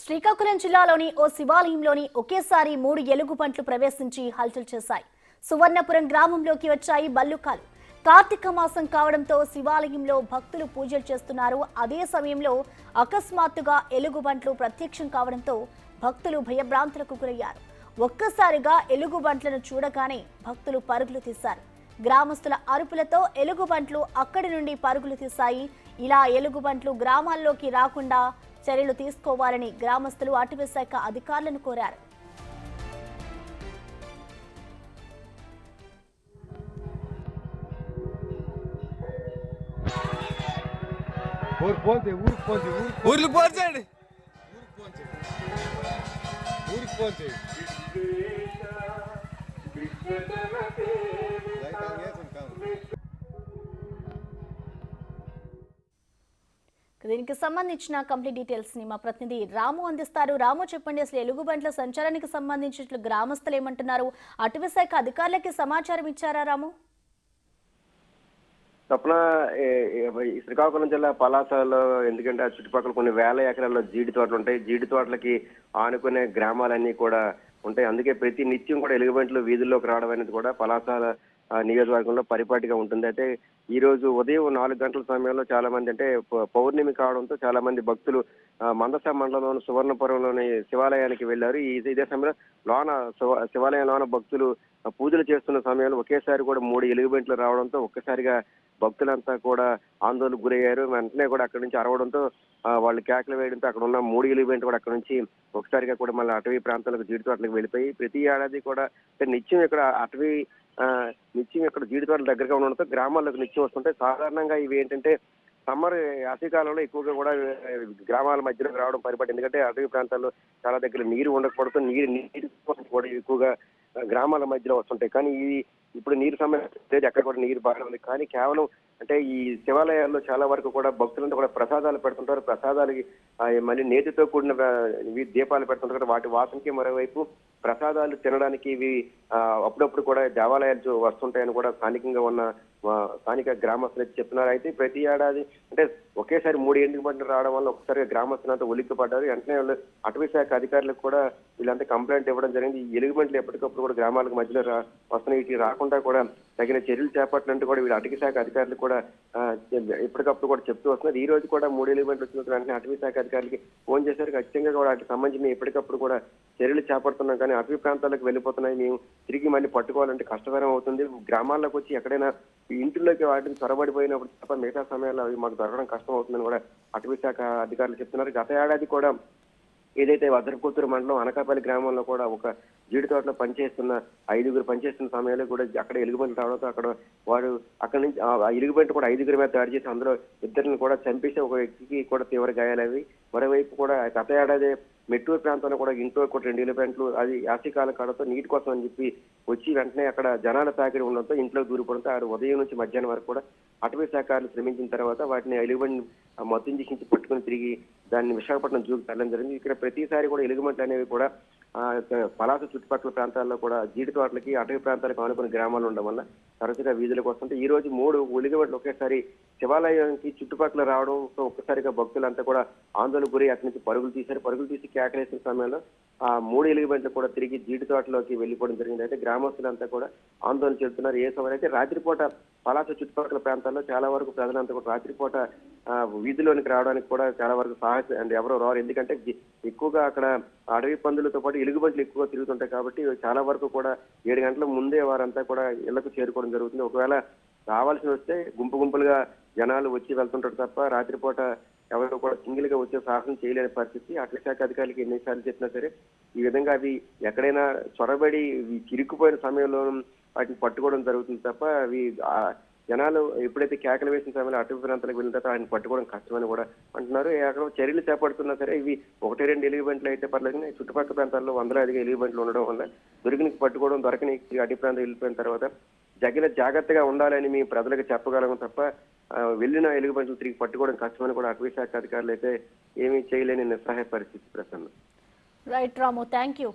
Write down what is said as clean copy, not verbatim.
శ్రీకాకుళం జిల్లాలోని ఓ శివాలయంలోని ఒకేసారి 3 ఎలుగుబంట్లు ప్రవేశించి హల్చల్ చేశాయి. సువర్ణపురం గ్రామంలోకి వచ్చాయి బల్లుకాలు. కార్తీక మాసం కావడంతో శివాలయంలో భక్తులు పూజలు చేస్తున్నారు. అదే సమయంలో అకస్మాత్తుగా ఎలుగుబంట్లు ప్రత్యక్షం కావడంతో భక్తులు భయభ్రాంతులకు గురయ్యారు. ఒక్కసారిగా ఎలుగుబంట్లను చూడగానే భక్తులు పరుగులు తీశారు. గ్రామస్తుల అరుపులతో ఎలుగుబంట్లు అక్కడి నుండి పరుగులు తీశాయి. ఇలా ఎలుగుబంట్లు గ్రామాల్లోకి రాకుండా చర్యలు తీసుకోవాలని గ్రామస్తులు అటవీ శాఖ అధికారులను కోరారు. దీనికి సంబంధించిన కంప్లీట్ డీటెయిల్స్ ని మా ప్రతినిధి రాము అందిస్తారు. రాము, చెప్పండి, అసలు ఎలుగుబంట్ల సంచారానికి సంబంధించిన గ్రామస్తులు ఏమంటున్నారు? అటవీ శాఖ అధికారులకి సమాచారం ఇచ్చారా రాము? తప్పన శ్రీకాకుళం జిల్లా పలాసలో ఎందుకంటే ఆ చుట్టుపక్కల కొన్ని వేల ఎకరాల్లో జీడి తోటలు ఉంటాయి. జీడి తోటలకి ఆనుకునే గ్రామాలన్నీ కూడా ఉంటాయి. అందుకే ప్రతి నిత్యం కూడా ఎలుగుబంట్లు వీధుల్లోకి రావడం అనేది కూడా పలాస నియోజకవర్గంలో పరిపాటిగా ఉంటుంది. అయితే ఈ రోజు ఉదయం 4 గంటల సమయంలో చాలా మంది, అంటే పౌర్ణమి కావడంతో చాలా మంది భక్తులు మందస మండలంలోని సువర్ణపురంలోని శివాలయానికి వెళ్లారు. ఇదే సమయంలో శివాలయంలోన భక్తులు పూజలు చేస్తున్న సమయంలో ఒకేసారి కూడా 3 ఎలుగుబంట్లు రావడంతో ఒక్కసారిగా భక్తులంతా కూడా ఆందోళనకు గురయ్యారు. వెంటనే కూడా అక్కడి నుంచి అరవడంతో వాళ్ళు కేకలు వేయడంతో అక్కడ ఉన్న 3 ఎలుగుబంట్లు కూడా అక్కడ నుంచి ఒకసారిగా కూడా మళ్ళీ అటవీ ప్రాంతాలకు జీడి తోటలకు వెళ్ళిపోయి ప్రతి ఏడాది కూడా నిత్యం ఇక్కడ జీడి తోటల దగ్గరగా ఉండడంతో గ్రామాలకు నిత్యం వస్తుంటాయి. సాధారణంగా ఇవి ఏంటంటే సమ్మర్ యాసవికాలంలో ఎక్కువగా కూడా గ్రామాల మధ్యలోకి రావడం పరిపాటి. ఎందుకంటే అటవీ ప్రాంతాల్లో చాలా దగ్గర నీరు ఉండకపోవడంతో నీరు కోసం కూడా ఎక్కువగా గ్రామాల మధ్యలో వస్తుంటాయి. కానీ ఇప్పుడు నీరు సమస్య ఎక్కడ కూడా నీరు బాగా ఉంది. కానీ కేవలం అంటే ఈ శివాలయాల్లో చాలా వరకు కూడా భక్తులంతా కూడా ప్రసాదాలు పెడుతుంటారు. ప్రసాదాలకి మళ్ళీ నేతితో కూడిన దీపాలు పెడుతుంటారు. వాటి వాసనకి మరోవైపు ప్రసాదాలు తినడానికి ఇవి అప్పుడప్పుడు కూడా దేవాలయాలు వస్తుంటాయని కూడా స్థానికంగా ఉన్న స్థానిక గ్రామస్తులు చెప్తున్నారు. అయితే ప్రతి ఏడాది అంటే ఒకేసారి 3 ఎలుగుబంట్లు రావడం వల్ల ఒకసారిగా గ్రామస్తులంతా ఉలిక్కి పడ్డారు. వెంటనే వాళ్ళు అటవీ శాఖ అధికారులకు కూడా వీళ్ళంతా కంప్లైంట్ ఇవ్వడం జరిగింది. ఈ ఎలుగుబంట్లు ఎప్పటికప్పుడు కూడా గ్రామాలకు మధ్యలో వస్తున్నాయి, ఇటు రాకుండా కూడా తగిన చర్యలు చేపట్టినట్టు కూడా వీళ్ళు అటవీ శాఖ అధికారులు కూడా ఎప్పటికప్పుడు కూడా చెప్తూ వస్తున్నారు. ఈ రోజు కూడా 3 ఎలుగుబంట్లు వచ్చిన వెంటనే అటవీ శాఖ అధికారులకి ఫోన్ చేశారు. ఖచ్చితంగా కూడా వాటికి సంబంధించి ఎప్పటికప్పుడు కూడా చర్యలు చేపడుతున్నాం, కానీ అటవీ ప్రాంతాలకు వెళ్ళిపోతున్నాయి, మేము తిరిగి మళ్ళీ పట్టుకోవాలంటే కష్టతరం అవుతుంది. గ్రామాల్లోకి వచ్చి ఎక్కడైనా ఇంటిలోకి వాటిని చొరబడిపోయినప్పుడు తప్ప మిగతా సమయాల్లో అవి మాకు దొరకడం కష్టం అవుతుందని కూడా అటవీ శాఖ అధికారులు చెప్తున్నారు. గత ఏడాది కూడా ఏదైతే వజ్రపుత్తూరు మండలం అనకాపల్లి గ్రామంలో కూడా ఒక జీడి తోటలో పనిచేస్తున్న 5గురు పనిచేస్తున్న సమయంలో కూడా అక్కడ ఎలుగుబంటి రావడంతో అక్కడి నుంచి ఆ ఎలుగుబంటి కూడా 5గురి మీద దాడి చేసి అందులో 2ని కూడా చంపేసి ఒక వ్యక్తికి కూడా తీవ్ర గాయాలవి. మరోవైపు కూడా గత ఏడాది మెట్టూరు ప్రాంతంలో కూడా ఇంట్లో కూడా 2 ఎలుగుబంట్లు అది యాసవికాలం కావడంతో నీటి కోసం అని చెప్పి వచ్చి వెంటనే అక్కడ జనాల తాకిడి ఉండడంతో ఇంట్లో దూరిపోవడంతో ఆడు ఉదయం నుంచి మధ్యాహ్నం వరకు కూడా అటవీ శాఖలు శ్రమించిన తర్వాత వాటిని ఎలుగుబంటిని మత్తు ఇంజెక్షన్ పట్టుకుని తిరిగి దాన్ని విశాఖపట్నం జూకి తరలించడం జరిగింది. ఇక్కడ ప్రతిసారి కూడా ఎలుగుబంట్లు అనేవి కూడా పలాస చుట్టుపక్కల ప్రాంతాల్లో కూడా జీడి తోటలకి అటవీ ప్రాంతాలకు ఆనుకుని గ్రామాలు ఉండడం వల్ల తరచుగా వీధులకు వస్తుంటే ఈ రోజు 3 ఎలుగుబంట్లు ఒకేసారి శివాలయానికి చుట్టుపక్కల రావడంతో ఒక్కసారిగా భక్తులంతా కూడా ఆందోళన గురి అక్కడి నుంచి పరుగులు తీశారు. పరుగులు తీసి కేకలేసిన సమయంలో ఆ 3 ఎలుగుబంట్లు కూడా తిరిగి జీడి తోటలోకి వెళ్ళిపోవడం జరిగింది. అయితే గ్రామస్తులంతా కూడా ఆందోళన చెందుతున్నారు. ఏ సమయం అయితే రాత్రిపూట పలాస చుట్టుపక్కల ప్రాంతాల్లో చాలా వరకు ప్రజలంతా కూడా రాత్రిపూట వీధిలోనికి రావడానికి కూడా చాలా వరకు అంటే ఎవరో రారు. ఎందుకంటే ఎక్కువగా అక్కడ అడవి పందులతో పాటు ఎలుగుబంట్లు ఎక్కువగా తిరుగుతుంటాయి కాబట్టి చాలా వరకు కూడా 7 గంటల ముందే వారంతా కూడా ఇళ్లకు చేరుకోవడం జరుగుతుంది. ఒకవేళ రావాల్సి వస్తే గుంపులుగా జనాలు వచ్చి వెళ్తుంటారు తప్ప రాత్రిపూట ఎవరు కూడా సింగిల్ గా వచ్చే సాహసం చేయలేని పరిస్థితి. అటవీ శాఖ అధికారులకి ఎన్నిసార్లు చెప్పినా సరే ఈ విధంగా అవి ఎక్కడైనా చొరబడి చిరుక్కుపోయిన సమయంలో వాటిని పట్టుకోవడం జరుగుతుంది తప్ప అవి జనాలు ఎప్పుడైతే కేకలు వేసిన సమయంలో అటవీ ప్రాంతాలకు వెళ్ళిన తర్వాత ఆయన పట్టుకోవడం కష్టమని కూడా అంటున్నారు. అక్కడ చర్యలు చేపడుతున్నా సరే ఇవి 1-2 ఎలుగుబంట్లు అయితే పర్లేదు, చుట్టుపక్కల ప్రాంతాల్లో వందలాదిగా ఎలుగుబంట్లు ఉండడం వల్ల దొరకని అటవీ ప్రాంతం వెళ్ళిపోయిన తర్వాత జాగ్రత్తగా ఉండాలని మేము ప్రజలకు చెప్పగలము తప్ప వెళ్ళిన ఎలుగుబంట్లు తిరిగి పట్టుకోవడం కష్టమని కూడా అటవీ శాఖ అధికారులు అయితే ఏమీ చేయలేని నిస్సహాయ పరిస్థితి Prasanna. Right Ramu, thank you.